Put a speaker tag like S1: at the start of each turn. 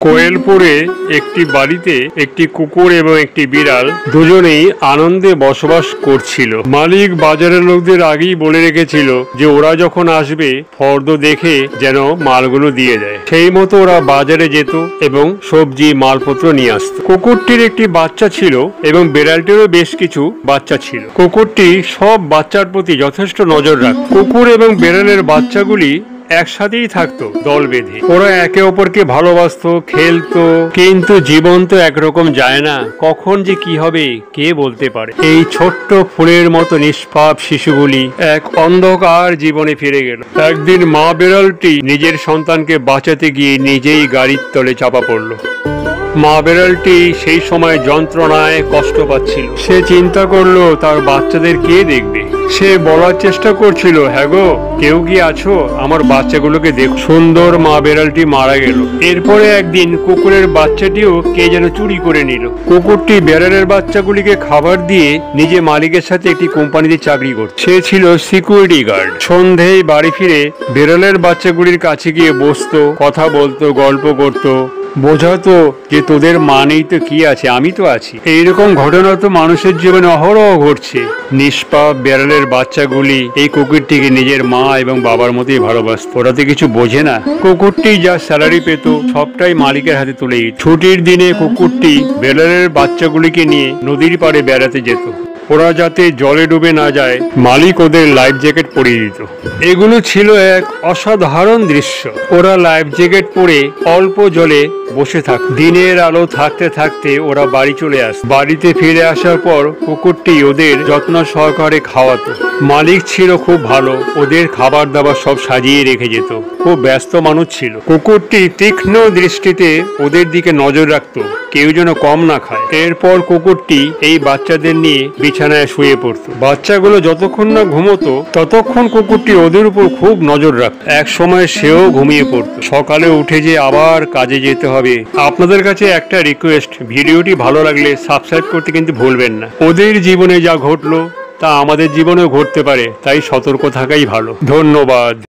S1: কোয়েলপুরে একটি বাড়িতে একটি কুকুর এবং একটি বিড়াল দুজনেই আনন্দে বসবাস করছিল। মালিক বাজারের লোকদের আগেই বলে রেখেছিল যে ওরা যখন আসবে ফর্দ দেখে যেন মালগুলো দিয়ে দেয়। সেই মতো ওরা বাজারে যেত এবং সবজি মালপত্র নিয়ে আসতো। কুকুরটির একটি বাচ্চা ছিল এবং বিড়ালটিরও বেশ কিছু বাচ্চা ছিল। কুকুরটি সব বাচ্চার প্রতি যথেষ্ট নজর রাখত। কুকুর এবং বিড়ালের বাচ্চাগুলি একসাথেই থাকতো দল বেঁধে। ওরা একে অপরকে ভালোবাসতো, খেলতো, কিন্তু জীবন তো একরকম যায় না, কখন যে কি হবে কে বলতে পারে। এই ছোট্ট ফুলের মতো নিষ্পাপ শিশুগুলি এক অন্ধকার জীবনে ফিরে গেল। একদিন মা বিড়ালটি নিজের সন্তানকে বাঁচাতে গিয়ে নিজেই গাড়ির তলে চাপা পড়ল। মা বিড়ালটি সেই সময় যন্ত্রণায় কষ্ট পাচ্ছিল। সে চিন্তা করলো তার বাচ্চাদের কে দেখবে। সে বলার চেষ্টা করছিল, হ্যাঁ গো, কেউ কি আছো, আমার বাচ্চাগুলোকে দেখো। সুন্দর মা বিড়ালটি মারা গেল। এরপরে একদিন কুকুরের বাচ্চাটিও কে যেন চুরি করে নিল। কুকুরটি বিড়ালের বাচ্চাগুলিকে খাবার দিয়ে নিজে মালিকের সাথে একটি কোম্পানিতে চাকরি করত। সে ছিল সিকিউরিটি গার্ড। সন্ধেয় বাড়ি ফিরে বিড়ালের বাচ্চাগুলির কাছে গিয়ে বসতো, কথা বলতো, গল্প করতো, বোঝাতো যে তোদের মা নেই তো কি আছে, আমি তো আছি। এইরকম ঘটনা তো মানুষের জীবনে অহরহ ঘটছে। নিষ্পাপ বিড়ালের বাচ্চাগুলি এই কুকুরটিকে নিজের মা এবং বাবার মতোই ভালোবাসত। ওরা তো কিছু বোঝে না। কুকুরটি যা স্যালারি পেত সবটাই মালিকের হাতে তুলে দিত। ছুটির দিনে কুকুরটি বিড়ালের বাচ্চাগুলিকে নিয়ে নদীর পাড়ে বেড়াতে যেত। ওরা যাতে জলে ডুবে না যায় মালিক ওদের লাইফ জ্যাকেট পরিয়ে দিত। এগুলো ছিল এক অসাধারণ দৃশ্য। ওরা লাইফ জ্যাকেট পরে অল্প জলে বসে থাক। দিনের আলো থাকতে থাকতে ওরা বাড়ি চলে আসত। বাড়িতে ফিরে আসার পর কুকুরটি ওদের যত্ন সহকারে খাওয়াতো। মালিক ছিল খুব ভালো, ওদের খাবার দাবার সব সাজিয়ে রেখে যেত। খুব ব্যস্ত মানুষ ছিল। কুকুরটি তীক্ষ্ণ দৃষ্টিতে ওদের দিকে নজর রাখতো, কেউ যেন কম না খায়। এরপর কুকুরটি এই বাচ্চাদের নিয়ে বিছানায় শুয়ে পড়তো। বাচ্চাগুলো যতক্ষণ না ঘুমোতো ততক্ষণ কুকুরটি ওদের উপর খুব নজর রাখত। এক সময় সেও ঘুমিয়ে পড়তো। সকালে উঠে যে আবার কাজে যেতে হবে। আপনাদের কাছে একটা রিকোয়েস্ট, ভিডিওটি ভালো লাগলে সাবস্ক্রাইব করতে কিন্তু ভুলবেন না। ওদের জীবনে যা ঘটলো তা আমাদের জীবনেও ঘটতে পারে, তাই সতর্ক থাকাই ভালো। ধন্যবাদ।